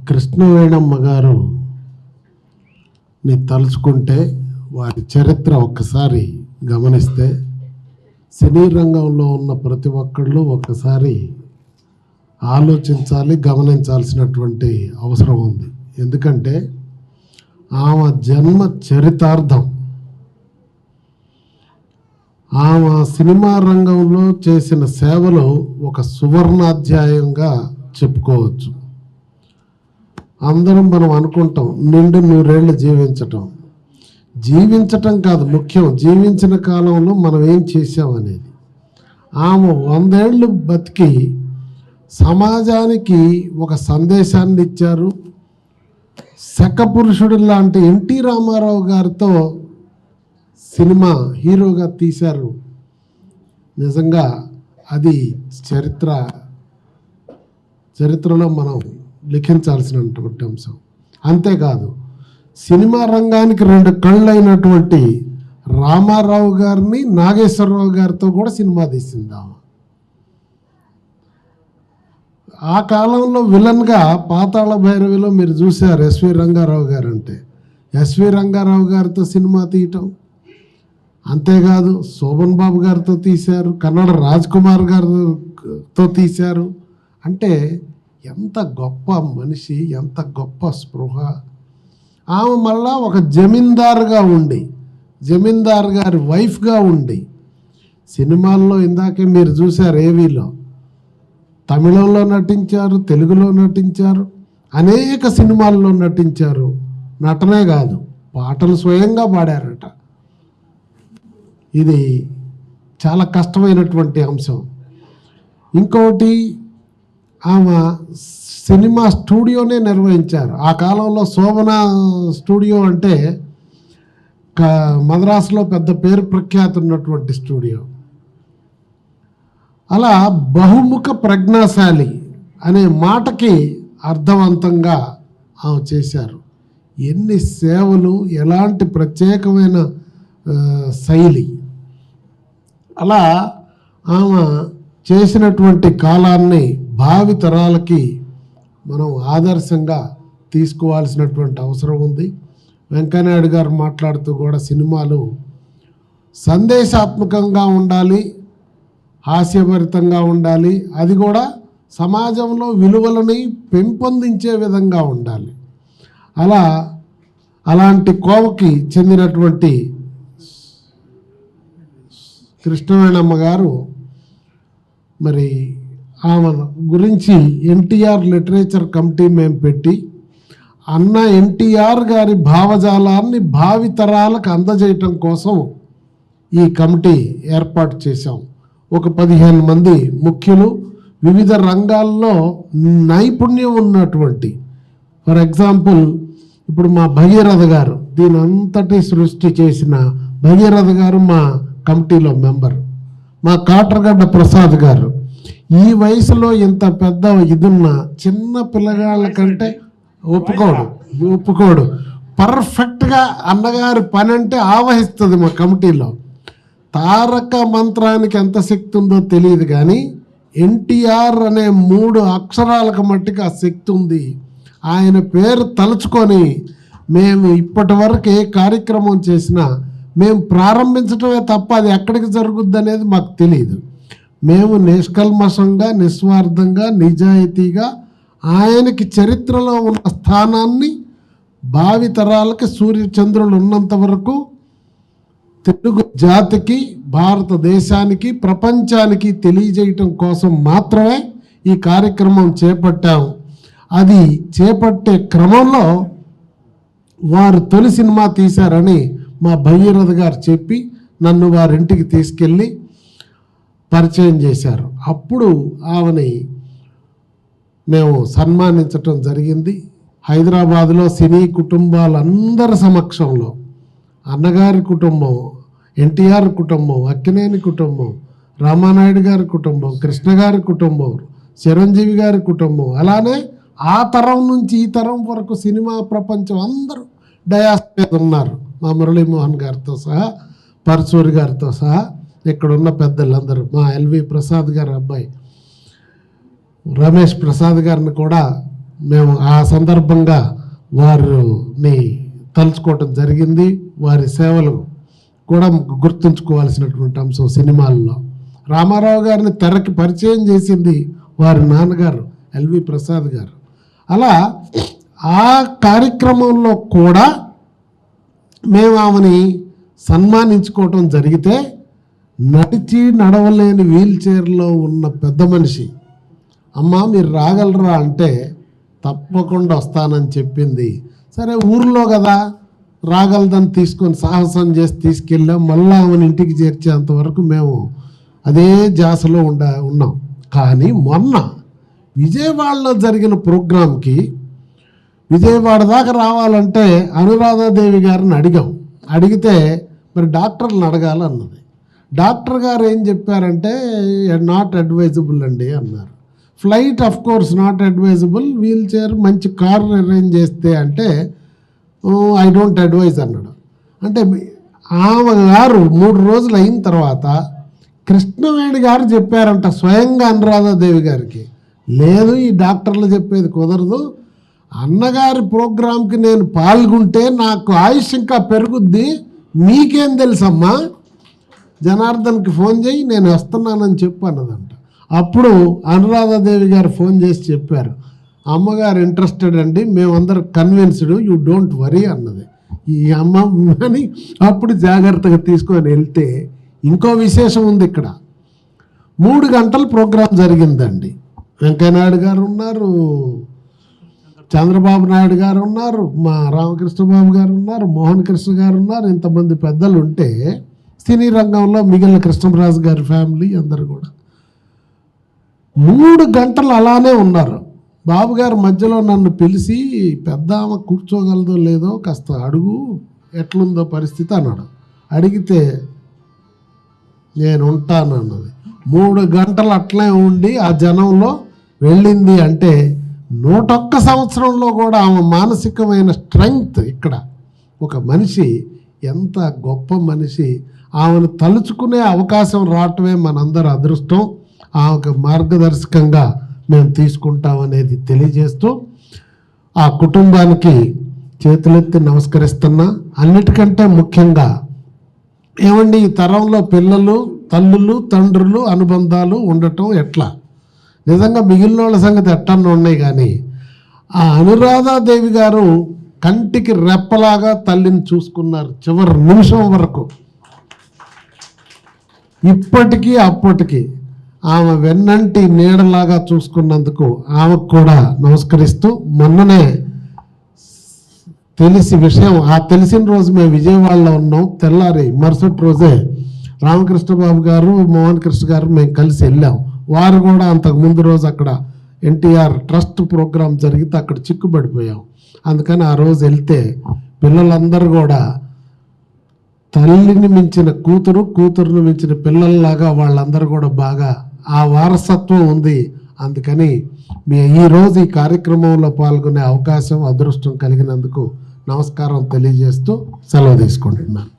కృష్ణవేణమ్మ గారు ని తలుచుకుంటే వారి చరిత్ర ఒక్కసారి గమనిస్తే సినీ రంగంలో ఉన్న ప్రతి ఒక్కళ్ళు ఒక్కసారి ఆలోచించాలి, గమనించాల్సినటువంటి అవసరం ఉంది. ఎందుకంటే ఆమె జన్మ చరితార్థం, ఆమె సినిమా రంగంలో చేసిన సేవలు ఒక సువర్ణాధ్యాయంగా చెప్పుకోవచ్చు. అందరం మనం అనుకుంటాం నిండు నూరేళ్ళు జీవించటం కాదు ముఖ్యం, జీవించిన కాలంలో మనం ఏం చేసామనేది. ఆమె 100 ఏళ్ళు బతికి సమాజానికి ఒక సందేశాన్ని ఇచ్చారు. శకపురుషుడు లాంటి ఎన్టీ రామారావు గారితో సినిమా హీరోగా తీశారు. నిజంగా అది చరిత్రలో మనం లిఖించాల్సినటువంటి అంశం. అంతేకాదు సినిమా రంగానికి 2 కళ్ళైనటువంటి రామారావు గారిని నాగేశ్వరరావు గారితో కూడా సినిమా తీసిందాం. ఆ కాలంలో విలన్గా పాతాళ భైరవిలో మీరు చూశారు ఎస్వి రంగారావు గారు. అంటే ఎస్వి రంగారావు గారితో సినిమా తీయటం, అంతేకాదు శోభన్ బాబు గారితో తీశారు, కన్నడ రాజ్ కుమార్ గారితో తీశారు. అంటే ఎంత గొప్ప మనిషి, ఎంత గొప్ప స్పృహ. ఆమె మళ్ళా ఒక జమీందార్ గారి వైఫ్గా ఉండి సినిమాల్లో ఇందాకే మీరు చూశారు, ఏవీలో తమిళంలో నటించారు, తెలుగులో నటించారు, అనేక సినిమాల్లో నటించారు. నటనే కాదు పాటలు స్వయంగా పాడారట. ఇది చాలా కష్టమైనటువంటి అంశం. ఇంకోటి ఆమె సినిమా స్టూడియోనే నిర్వహించారు. ఆ కాలంలో శోభన స్టూడియో అంటే మద్రాసులో పెద్ద పేరు ప్రఖ్యాతి ఉన్నటువంటి స్టూడియో. అలా బహుముఖ ప్రజ్ఞాశాలి అనే మాటకి అర్థవంతంగా ఆమె చేశారు. ఎన్ని సేవలు, ఎలాంటి ప్రత్యేకమైన శైలి. అలా ఆమె చేసినటువంటి కాలాన్ని భావి తరాలకి మనం ఆదర్శంగా తీసుకోవాల్సినటువంటి అవసరం ఉంది. వెంకయ్యనాయుడు గారు మాట్లాడుతూ కూడా సినిమాలు సందేశాత్మకంగా ఉండాలి, హాస్యభరితంగా ఉండాలి, అది కూడా సమాజంలో విలువలని పెంపొందించే విధంగా ఉండాలి. అలాంటి కోవకి చెందినటువంటి కృష్ణవేణమ్మ గారు మరి ఆమె గురించి ఎన్టీఆర్ లిటరేచర్ కమిటీ మేము పెట్టి అన్న ఎన్టీఆర్ గారి భావజాలాన్ని భావితరాలకు అందజేయటం కోసం ఈ కమిటీ ఏర్పాటు చేశాం. ఒక 15 మంది ముఖ్యులు, వివిధ రంగాల్లో నైపుణ్యం ఉన్నటువంటి, ఫర్ ఎగ్జాంపుల్ ఇప్పుడు మా భగీరథ గారు, దీని అంతటి సృష్టి చేసిన భగీరథ గారు మా కమిటీలో మెంబర్. మా కాట్రగడ్డ ప్రసాద్ గారు ఈ వయసులో ఇంత పెద్ద ఇదున్న చిన్న పిల్లగాళ్ళ కంటే ఒప్పుకోడు. పర్ఫెక్ట్గా అన్నగారి పని అంటే ఆవహిస్తుంది మా కమిటీలో. తారక మంత్రానికి ఎంత శక్తి ఉందో తెలియదు కానీ ఎన్టీఆర్ అనే 3 అక్షరాలకు మట్టికి ఆ శక్తి ఉంది. ఆయన పేరు తలుచుకొని మేము ఇప్పటి వరకు ఏ కార్యక్రమం చేసినా మేము ప్రారంభించడమే తప్ప అది ఎక్కడికి జరుగుద్ది అనేది మాకు తెలియదు. మేము నిష్కల్మషంగా, నిస్వార్థంగా, నిజాయితీగా ఆయనకి చరిత్రలో ఉన్న స్థానాన్ని భావితరాలకి సూర్యచంద్రులు ఉన్నంత వరకు తెలుగు జాతికి, భారతదేశానికి, ప్రపంచానికి తెలియజేయటం కోసం మాత్రమే ఈ కార్యక్రమం చేపట్టాం. అది చేపట్టే క్రమంలో వారు తొలి సినిమా తీశారని మా భగీరథ గారు చెప్పి నన్ను వారింటికి తీసుకెళ్ళి పరిచయం చేశారు. అప్పుడు ఆమెని మేము సన్మానించటం జరిగింది. హైదరాబాదులో సినీ కుటుంబాలందరి సమక్షంలో అన్నగారి కుటుంబం, ఎన్టీఆర్ కుటుంబం, అక్కినేని కుటుంబం, రామానాయుడు గారి కుటుంబం, కృష్ణ గారి కుటుంబం, చిరంజీవి గారి కుటుంబం, అలానే ఆ తరం నుంచి ఈ తరం వరకు సినిమా ప్రపంచం అందరూ డయాస్ మీద ఉన్నారు. మా మురళీమోహన్ గారితో సహా, పరచూరి గారితో సహా ఇక్కడున్న పెద్దలందరూ, మా ఎల్వి ప్రసాద్ గారి అబ్బాయి రమేష్ ప్రసాద్ గారిని కూడా మేము ఆ సందర్భంగా వారిని తలుచుకోవటం జరిగింది. వారి సేవలు కూడా గుర్తుంచుకోవాల్సినటువంటి అంశం. సినిమాల్లో రామారావు గారిని తెరకి పరిచయం చేసింది వారి నాన్నగారు ఎల్వి ప్రసాద్ గారు. అలా ఆ కార్యక్రమంలో కూడా మేము ఆమెని సన్మానించుకోవటం జరిగితే, నడిచి నడవలేని వీల్ చైర్లో ఉన్న పెద్ద మనిషి, అమ్మ మీరు రాగలరా అంటే తప్పకుండా వస్తానని చెప్పింది. సరే ఊర్లో కదా రాగలదని తీసుకొని సాహసం చేసి తీసుకెళ్ళాం. మళ్ళీ ఆమెను ఇంటికి చేర్చేంతవరకు మేము అదే జాసలో ఉన్నాం. కానీ మొన్న విజయవాడలో జరిగిన ప్రోగ్రాంకి విజయవాడ దాకా రావాలంటే అనురాధాదేవి గారిని అడిగితే మరి డాక్టర్లను అడగాలన్నది. డాక్టర్ గారు ఏం చెప్పారంటే నాట్ అడ్వైజబుల్ అండి అన్నారు. Flight of course not advisable, wheelchair మంచి కార్ అరేంజ్ చేస్తే అంటే ఐ డోంట్ అడ్వైజ్ అన్నాడు. అంటే ఆమె గారు 3 రోజులు అయిన తర్వాత కృష్ణవేణి గారు చెప్పారంట స్వయంగా అనురాధాదేవి గారికి, లేదు ఈ డాక్టర్లు చెప్పేది కుదరదు, అన్నగారి ప్రోగ్రాంకి నేను పాల్గొంటే నాకు ఆయుష్ ఇంకా పెరుగుద్ది, మీకేం తెలుసమ్మా, జనార్దన్కి ఫోన్ చేయి నేను వస్తున్నానని చెప్పు అన్నదంట. అప్పుడు అనురాధాదేవి గారు ఫోన్ చేసి చెప్పారు, అమ్మగారు ఇంట్రెస్టెడ్ అండి, మేమందరం కన్విన్స్డ్, యూ డోంట్ వరీ అన్నది. ఈ అమ్మని అప్పుడు జాగ్రత్తగా తీసుకొని వెళ్తే ఇంకో విశేషం ఉంది. ఇక్కడ 3 గంటల ప్రోగ్రాం జరిగిందండి. వెంకయ్యనాయుడు గారు ఉన్నారు, చంద్రబాబు నాయుడు గారు ఉన్నారు, మా రామకృష్ణబాబు గారు ఉన్నారు, మోహన్ కృష్ణ గారు ఉన్నారు. ఇంతమంది పెద్దలు ఉంటే సినీ రంగంలో మిగిలిన కృష్ణరాజు గారి ఫ్యామిలీ అందరు కూడా 3 గంటలు అలానే ఉన్నారు. బాబు గారు మధ్యలో నన్ను పిలిచి, పెద్ద ఆమె కూర్చోగలదో లేదో కాస్త అడుగు, ఎట్లుందో పరిస్థితి అన్నాడు. అడిగితే నేను ఉంటానన్నది. 3 గంటలు అట్లే ఉండి ఆ జనంలో వెళ్ళింది. అంటే 101 సంవత్సరంలో కూడా ఆమె మానసికమైన స్ట్రెంగ్త్, ఇక్కడ ఒక మనిషి ఎంత గొప్ప మనిషి, ఆమెను తలుచుకునే అవకాశం రావటమే మనందరి అదృష్టం. ఆమెకు మార్గదర్శకంగా మేము తీసుకుంటామనేది తెలియజేస్తూ ఆ కుటుంబానికి చేతులెత్తి నమస్కరిస్తున్నా. అన్నిటికంటే ముఖ్యంగా ఏమండి, ఈ తరంలో పిల్లలు, తల్లులు, తండ్రులు అనుబంధాలు ఉండటం ఎట్లా, నిజంగా మిగిలిన వాళ్ళ సంగతి ఎట్టన్నా ఉన్నాయి. కానీ ఆ అనురాధాదేవి గారు కంటికి రెప్పలాగా తల్లిని చూసుకున్నారు చివరి నిమిషం వరకు. ఇప్పటికీ అప్పటికి ఆమె వెన్నంటి నీడలాగా చూసుకున్నందుకు ఆమెకు కూడా నమస్కరిస్తూ, మొన్ననే తెలిసిన రోజు మేము విజయవాడలో ఉన్నాం. తెల్లారి మరుసటి రోజే రామకృష్ణబాబు గారు, మోహన్ కృష్ణ గారు మేము కలిసి వెళ్ళాం. వారు కూడా అంతకు ముందు రోజు అక్కడ ఎన్టీఆర్ ట్రస్ట్ ప్రోగ్రాం జరిగితే అక్కడ చిక్కుబడిపోయాం. అందుకని ఆ రోజు వెళ్తే పిల్లలందరూ కూడా తల్లిని మించిన కూతురు, కూతురుని మించిన పిల్లల్లాగా వాళ్ళందరూ కూడా బాగా ఆ వారసత్వం ఉంది. అందుకని ఈరోజు ఈ కార్యక్రమంలో పాల్గొనే అవకాశం, అదృష్టం కలిగినందుకు నమస్కారం తెలియజేస్తూ సెలవు తీసుకుంటున్నాను.